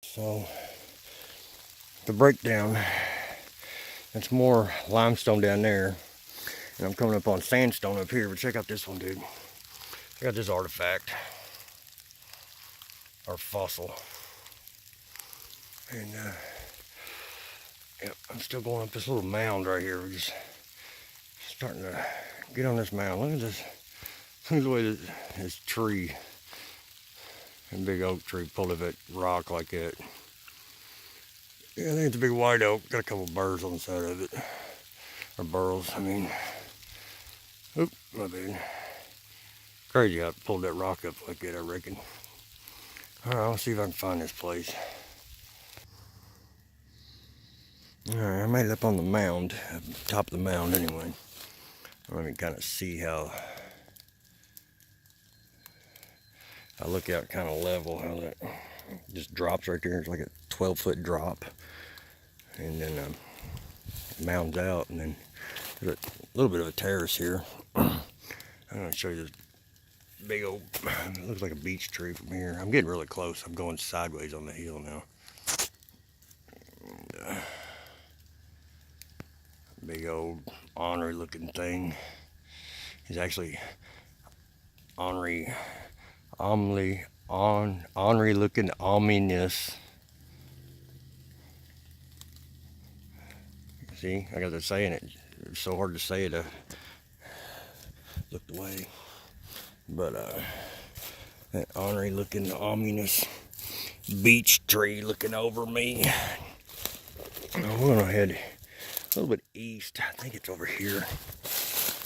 So the breakdown, it's more limestone down there, and I'm coming up on sandstone up here. But check out this one, dude. Check out this artifact, or fossil. And yep, I'm still going up this little mound right here. We're just starting to get on this mound. Look at this. Look at the way this tree, a big oak tree, pulled up that rock like that. Yeah, I think it's a big white oak. Got a couple burrs on the side of it. Or burls, I mean. Oop, my bad. Crazy how it pulled that rock up like that, I reckon. Alright, I'll see if I can find this place. Alright, I made it up on the mound, top of the mound anyway. Let me kind of see how I look out kind of level, how that just drops right there. It's like a 12-foot drop. And then mounds out, and then there's a little bit of a terrace here. I'm going to show you this big old, it looks like a beech tree from here. I'm getting really close. I'm going sideways on the hill now. And, big old ornery looking thing. He's actually ornery looking ominous. See, I got to saying it. It's so hard to say it. Looked away. But that ornery looking ominous beech tree looking over me. Now we're gonna head a little bit east. I think it's over here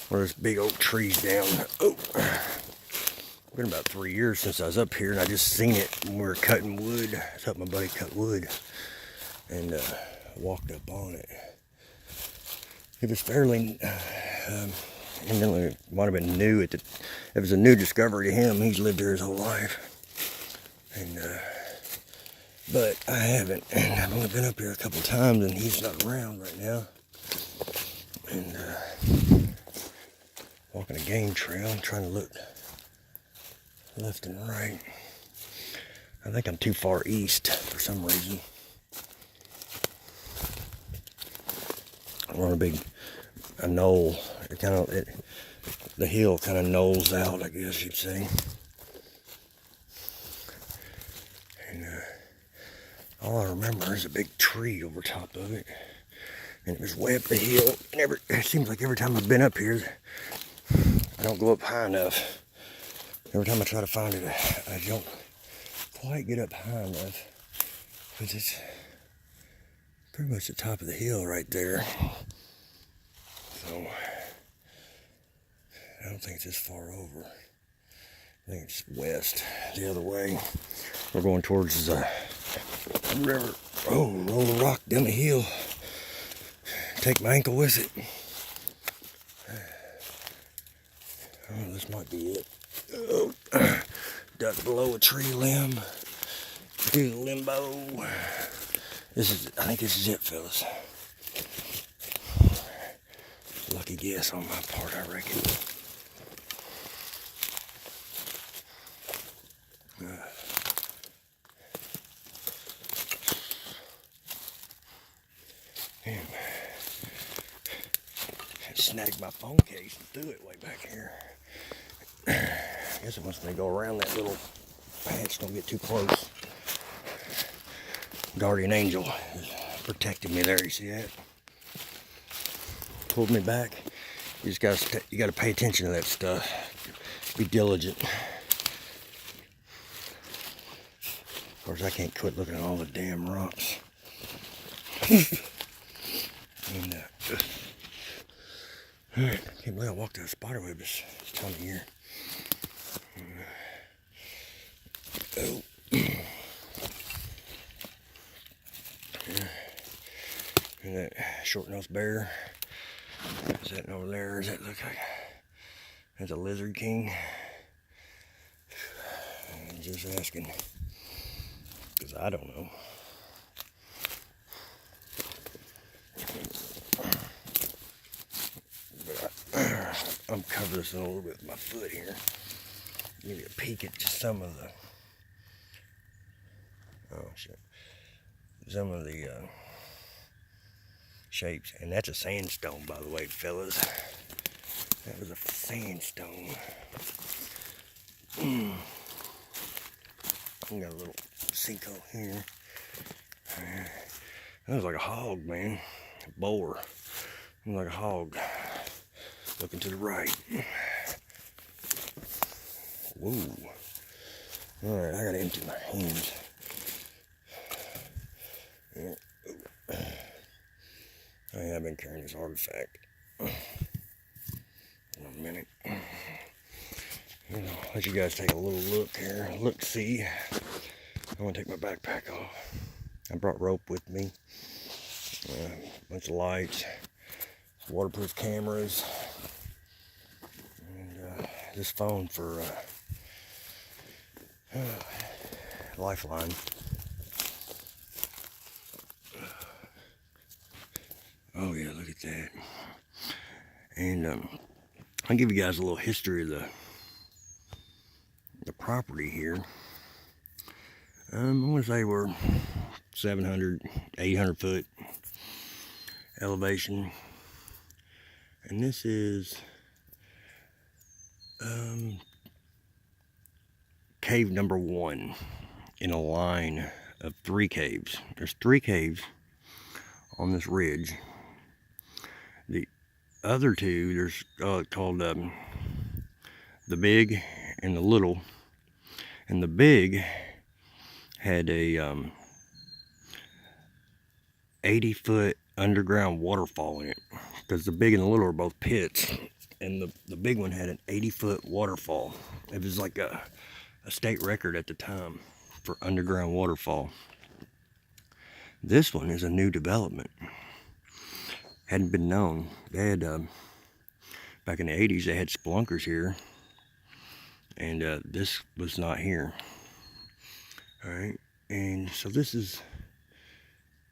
where this big oak tree's down. Oh, it's been about 3 years since I was up here, and I just seen it when we were cutting wood. I was helping my buddy cut wood, and walked up on it. It was fairly, evidently it might have been new it was a new discovery to him. He's lived here his whole life, and but I haven't, and I've only been up here a couple times, and he's not around right now. And walking a game trail, trying to look left and right. I think I'm too far east for some reason. We're on a knoll. The hill kind of knolls out, I guess you'd say. And all I remember is a big tree over top of it, and it was way up the hill. And it seems like every time I've been up here, I don't go up high enough. Every time I try to find it, I don't quite get up high enough, because it's pretty much the top of the hill right there. So I don't think it's this far over. I think it's west, the other way. We're going towards the river. Oh, roll a rock down the hill. Take my ankle with it. Oh, this might be it. Oh, duck below a tree limb. Do the limbo. I think this is it, fellas. Lucky guess on my part, I reckon. Damn. I snagged my phone case and threw it way back here. I guess it wants me to go around that little patch. Don't get too close. Guardian angel is protecting me there. You see that? Pulled me back. You gotta pay attention to that stuff. Be diligent. Of course, I can't quit looking at all the damn rocks. And I can't believe I walked out a spider web this time of year. Oh. And that short-nosed bear. Is that over there? Does that look like that's a lizard king? I'm just asking, because I don't know. But I'm covering this in a little bit with my foot here. Give you a peek at just some of the. Oh shit! some of the shapes. And that's a sandstone, by the way, fellas. That was a sandstone. We got a little sinkhole here. That was like a hog, man. A boar. Like a hog. Looking to the right. Whoa. Alright, I gotta empty my hands. Yeah. I have been carrying this artifact. In a minute. Let you guys take a little look here. Look, see. I'm gonna take my backpack off. I brought rope with me. A bunch of lights. Waterproof cameras. And this phone for lifeline. Oh yeah, look at that. And I'll give you guys a little history of the property here. I want to say we're 700, 800 foot elevation. And this is cave number 1 in a line of 3 caves. There's 3 caves on this ridge. The other 2, there's called the Big and the Little. And the Big had a 80-foot underground waterfall in it, because the Big and the Little are both pits, and the Big one had an 80-foot waterfall. It was like a state record at the time for underground waterfall. This one is a new development. Hadn't been known. They had back in the 80s they had spelunkers here, and this was not here. All right, and so this is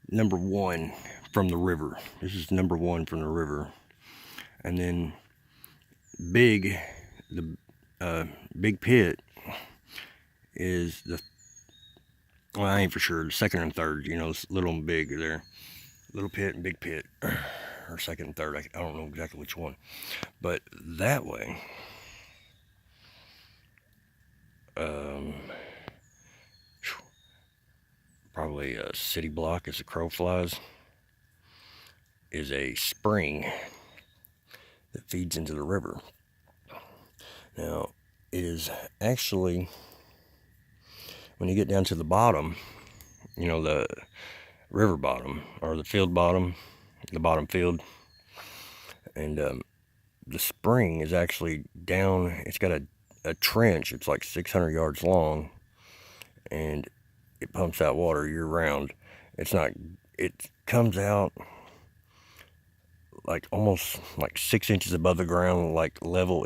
number 1 from the river. This is number 1 from the river. And then Big, the Big Pit is well, I ain't for sure, the 2nd and 3rd, you know, Little and Big are there. Little Pit and Big Pit, or 2nd and 3rd, I don't know exactly which one. But that way, probably a city block as the crow flies, is a spring that feeds into the river. Now, it is actually, when you get down to the bottom, you know, the river bottom, or the field bottom, the bottom field, and the spring is actually down, it's got a trench, it's like 600 yards long, and it pumps out water year round. It comes out like almost like 6 inches above the ground, like level.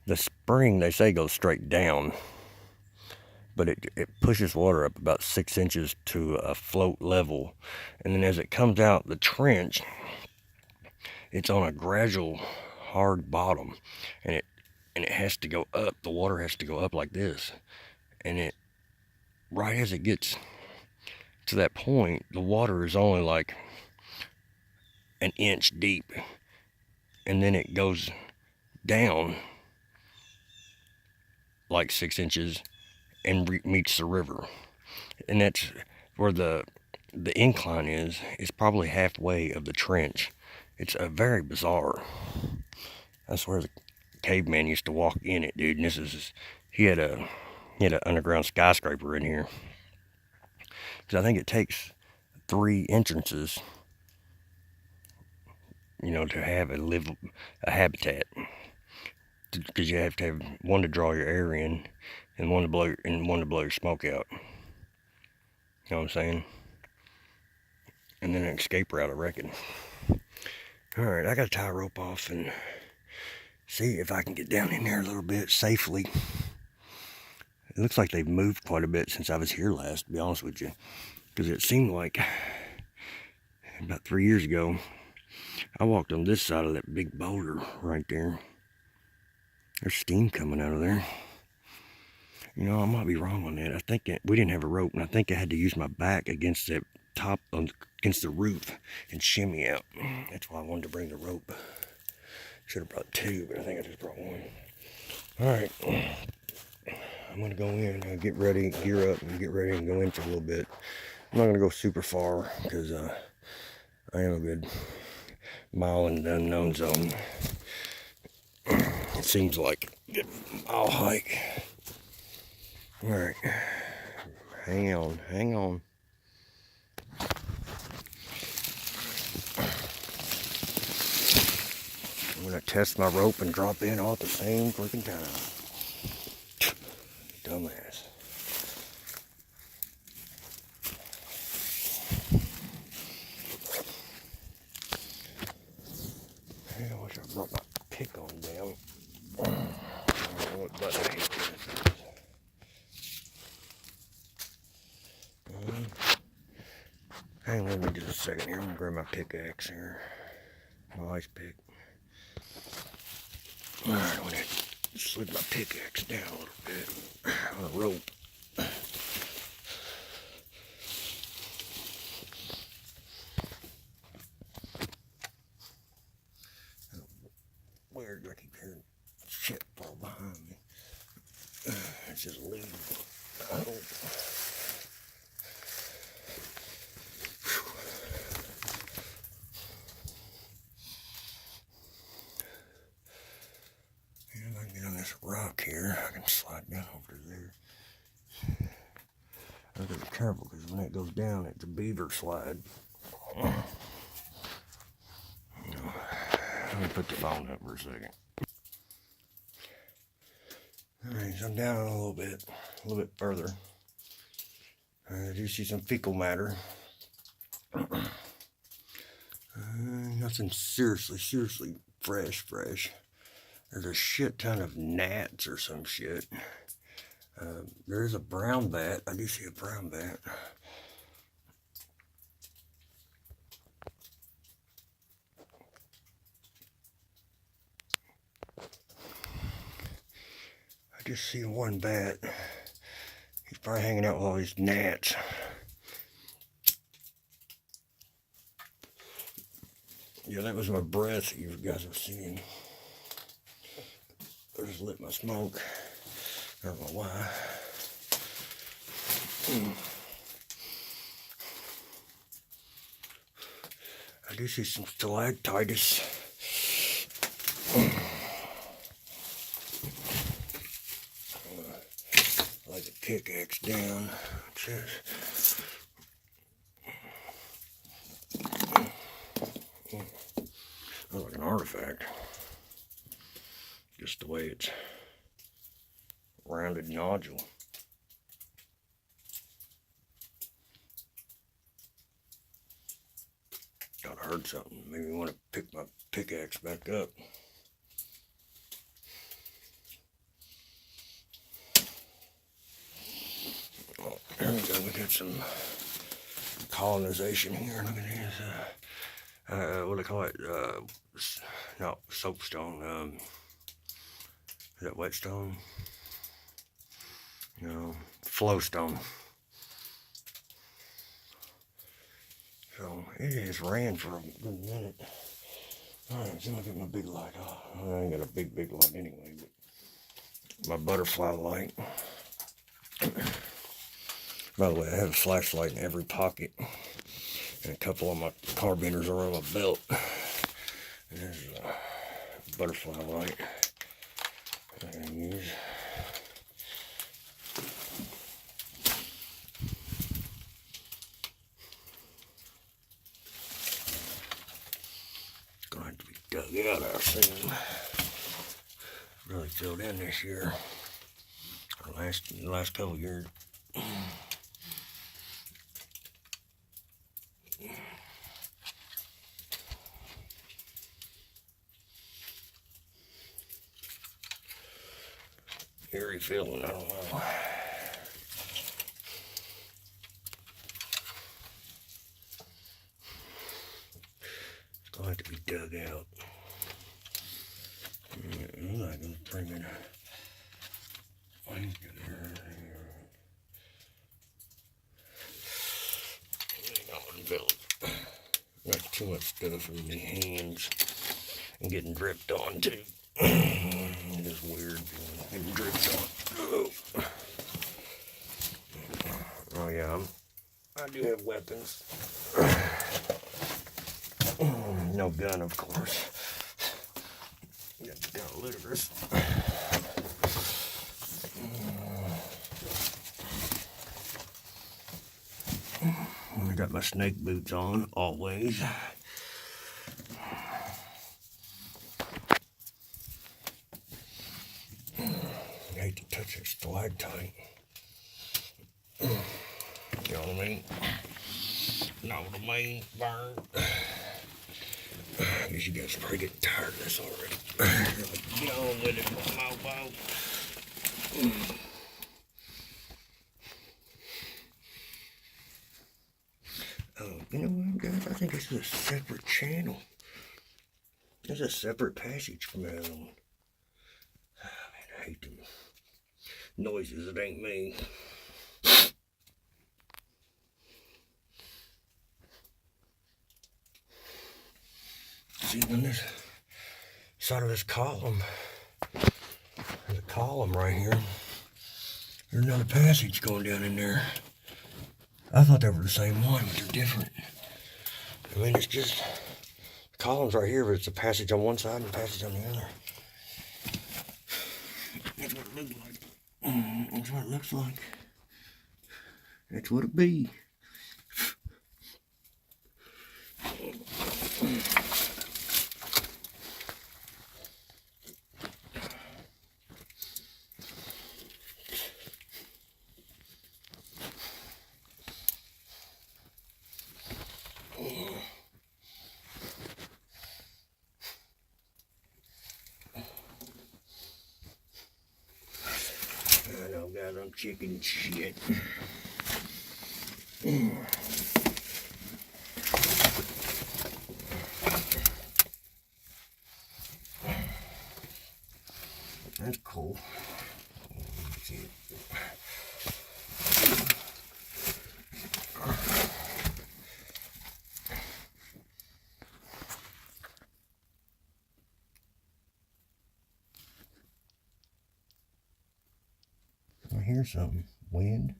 The spring, they say, goes straight down, but it pushes water up about 6 inches to a float level, and then as it comes out the trench, it's on a gradual hard bottom, and it has to go up. The water has to go up like this, and it, right as it gets to that point, the water is only like an inch deep, and then it goes down like 6 inches and meets the river. And that's where the incline is probably halfway of the trench. It's a very bizarre. That's where the caveman used to walk in it, dude. And he had an underground skyscraper in here, because I think it takes 3 entrances, you know, to have a habitat, because you have to have one to draw your air in, and one to blow your smoke out. You know what I'm saying? And then an escape route, I reckon. All right, I gotta tie a rope off and see if I can get down in there a little bit safely. It looks like they've moved quite a bit since I was here last, to be honest with you, because it seemed like about 3 years ago I walked on this side of that big boulder right there. There's steam coming out of there. You know, I might be wrong on that. I think we didn't have a rope, and I think I had to use my back against that top, against the roof, and shimmy out. That's why I wanted to bring the rope. Should have brought two, but I think I just brought one. All right, I'm gonna go in, get ready, gear up, and get ready and go in for a little bit. I'm not gonna go super far because I am a good mile in the unknown zone. It seems like a good mile hike. All right, hang on, hang on. I'm gonna test my rope and drop in all at the same freaking time. Dumbass. I wish I brought my pick on down. I don't know what button I hit this. Hang on with me just a second here. I'm gonna grab my pickaxe here. My ice pick. Alright, I'm gonna slid my pickaxe down a little bit on a rope. Weird, I keep hearing shit fall behind me. It's just leaving. If I can get on this rock here, I can slide down over there. I gotta be careful because when it goes down, it's a beaver slide. Let me put the phone up for a second. Alright, so I'm down a little bit further. I do see some fecal matter. Nothing seriously fresh. There's a shit ton of gnats or some shit. There's a brown bat. I do see a brown bat. I just see one bat. He's probably hanging out with all these gnats. Yeah, that was my breath you guys were seeing. I just lit my smoke. I don't know why. I do see some stalactitis. Like a pickaxe down. Looks like an artifact. Just the way it's rounded nodule. Thought I heard something. Maybe I want to pick my pickaxe back up. Oh, there we go. We got some colonization here. Look at this. What do they call it? No, soapstone. Is that whetstone? No, flowstone. So it has ran for a good minute. Alright, so look at my big light. Oh, I ain't got a big light anyway, but my butterfly light. By the way, I have a flashlight in every pocket. And a couple of my carbiners are on my belt. And there's a butterfly light I can use. It's going to have to be dug out, I assume. Really filled in this year. The last couple of years. Eerie feeling, I don't know. It's going to have to be dug out. I'm not going to bring it. Not too much stuff in my hands and getting dripped on too. It is weird getting dripped on. Oh yeah, I do have weapons. No gun, of course. Got the gun looters. I got my snake boots on, always. I hate to touch that stalactite. You know what I mean? Know what I mean? Burn. I guess you guys are probably getting tired of this already. Get on with it, mofo. Oh, you know what, guys? I think this is a separate channel. There's a separate passage from that one. Oh, man, I hate them noises. It ain't me. See, on this side of this column, there's a column right here. There's another passage going down in there. I thought they were the same one, but they're different. I mean, it's just columns right here, but it's a passage on one side and a passage on the other. That's what it looks like. That's what it looks like. That's what it be. I know, guys, I'm chicken shit. That's cool. See it. I hear something. Wind.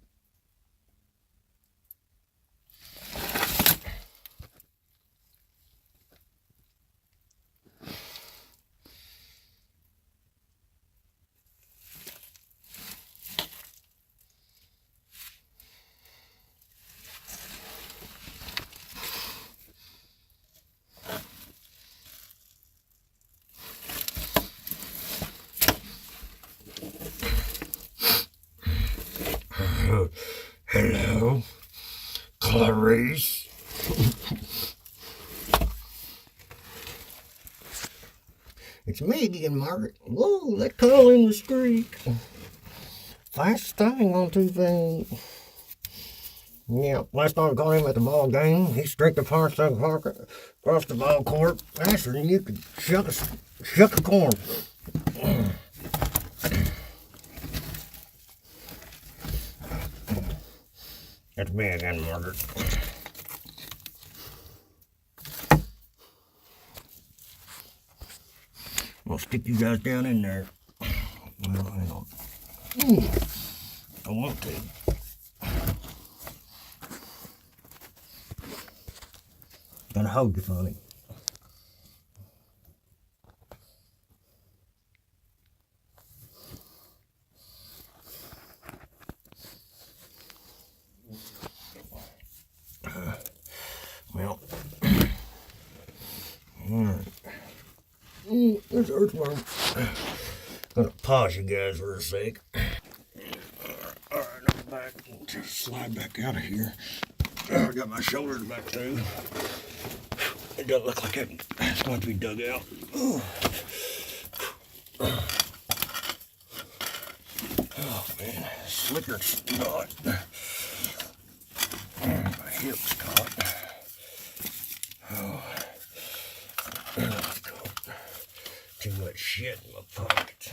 Hello, Clarice. It's me again, Margaret. Whoa, that call in the streak. Fastest thing on TV. Yeah, last time I caught him at the ball game, he streaked the park across the ball court faster than you could shuck a corn. That's me again, Margaret. I'll stick you guys down in there. Well, hang on. I want to. Gotta hold you funny. Well, alright. There's an earthworm. Gonna pause you guys for a sec. Alright, I'm back. Just slide back out of here. I got my shoulders back too. It doesn't look like it's going to be dug out. Oh man, slicker snot. My hip's caught. Oh, I've got too much shit in my pockets.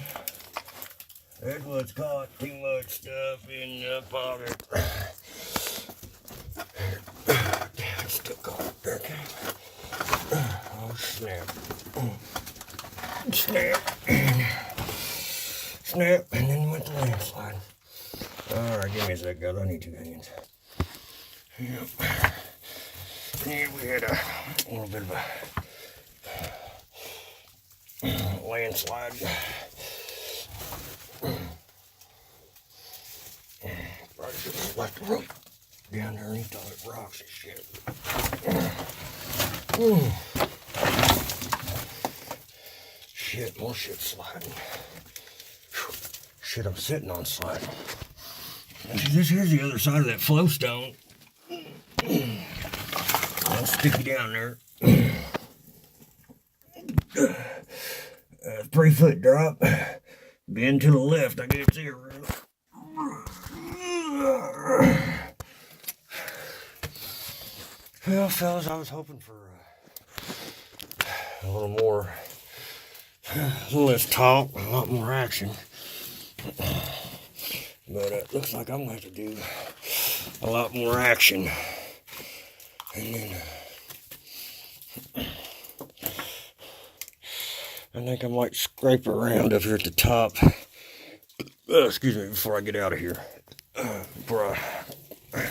That's what's caught too much stuff in the pocket. Damn, it's still caught there. Oh, snap. Snap. Snap. And then went the landslide. Alright, give me a sec, guys. I need 2 hands. Yep. Yeah, we had a little bit of a landslide. Probably should have left the rope down underneath all the rocks and shit. Shit, more shit sliding. Shit, I'm sitting on sliding. This here's the other side of that flow stone. I'll stick you down there. 3-foot drop. Bend to the left. I can't see it really. Well, fellas, I was hoping for a little more, a little less talk, a lot more action. But it looks like I'm going to have to do a lot more action. And then I think I might scrape around up here at the top. Excuse me, before I get out of here. Before I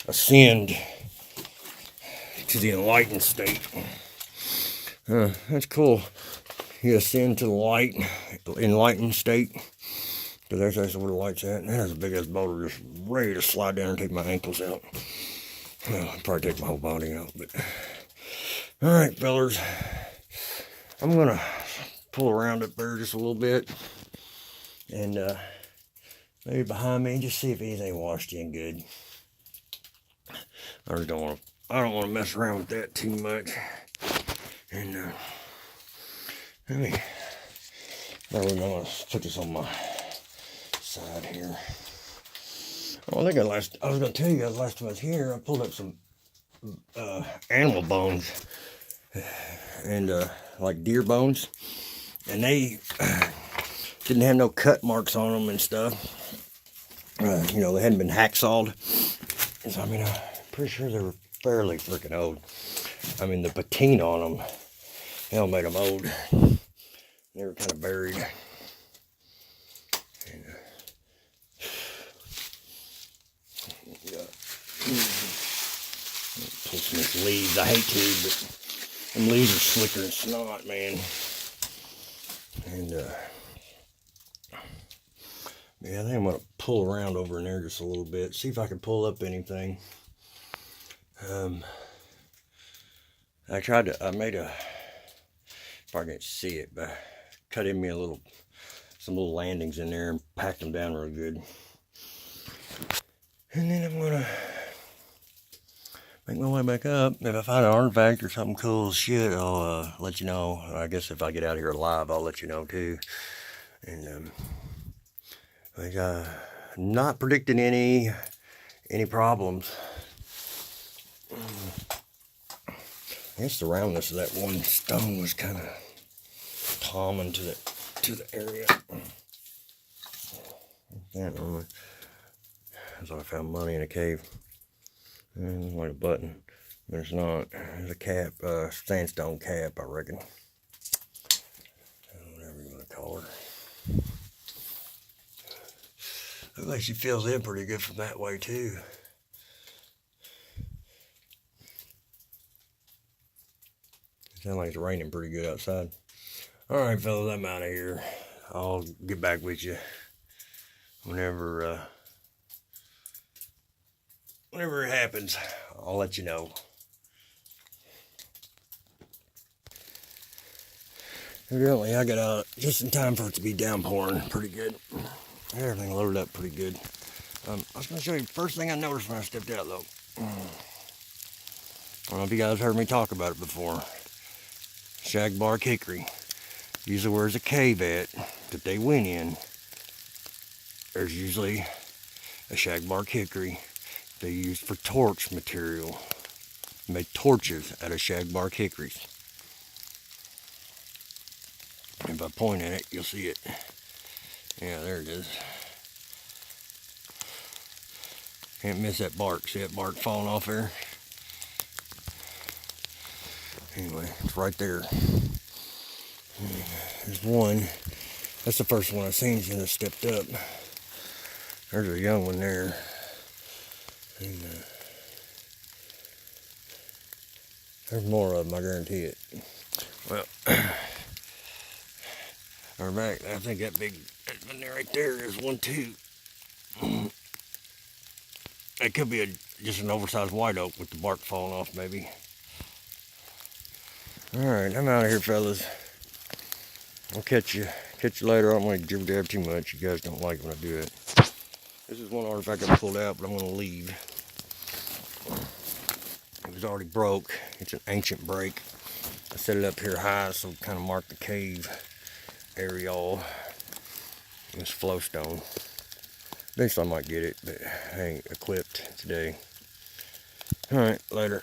ascend to the enlightened state. That's cool. You ascend to the enlightened state. Because that's where the light's at. And there's a big ass boulder just ready to slide down and take my ankles out. Well, I'll probably take my whole body out, but. Alright, fellers. I'm gonna pull around up there just a little bit. And maybe behind me, just see if anything washed in good. I don't want to mess around with that too much. And let me. I'm gonna put this on my side here. Oh, I think I was gonna tell you guys last time I was here, I pulled up some animal bones and like deer bones, and they didn't have no cut marks on them and stuff. You know, they hadn't been hacksawed. So I mean, I'm pretty sure they were fairly freaking old. I mean, the patina on them, hell, made them old. They were kind of buried. And, pull some of these leaves. I hate to, but them leaves are slicker than snot, man. And yeah, I think I'm gonna pull around over in there just a little bit, see if I can pull up anything. I made a, if I can't see it, but I cut in me some little landings in there and packed them down real good. And then I'm gonna make my way back up. If I find an artifact or something cool as shit, I'll let you know. I guess if I get out of here alive, I'll let you know too. And not predicting any problems. I guess the roundness of that one stone was kind of common to the area. I thought I found money in a cave. It's like a button, but it's not. There's a cap, sandstone cap, I reckon. Whatever you want to call her. Looks like she fills in pretty good from that way too. Sounds like it's raining pretty good outside. Alright, fellas, I'm out of here. I'll get back with you whenever it happens. I'll let you know. Evidently, I got out just in time for it to be downpouring pretty good. Everything loaded up pretty good. I was going to show you the first thing I noticed when I stepped out, though. I don't know if you guys heard me talk about it before. Shagbark hickory. Usually where's a cave at that they went in, there's usually a shagbark hickory they used for torch material. Made torches out of shagbark hickories. If I point at it, you'll see it. Yeah, there it is. Can't miss that bark. See that bark falling off there? Anyway, it's right there. There's one. That's the first one I've seen since I stepped up. There's a young one there. And there's more of them, I guarantee it. Well, or back, I think that big one there right there is one too. It could be just an oversized white oak with the bark falling off, maybe. Alright, I'm out of here, fellas. I'll catch you later. I don't want to jib jab too much. You guys don't like when I do it. This is one artifact I pulled out, but I'm going to leave. It was already broke. It's an ancient break. I set it up here high so it kind of mark the cave area. It's flowstone. Eventually I might get it, but I ain't equipped today. Alright, later.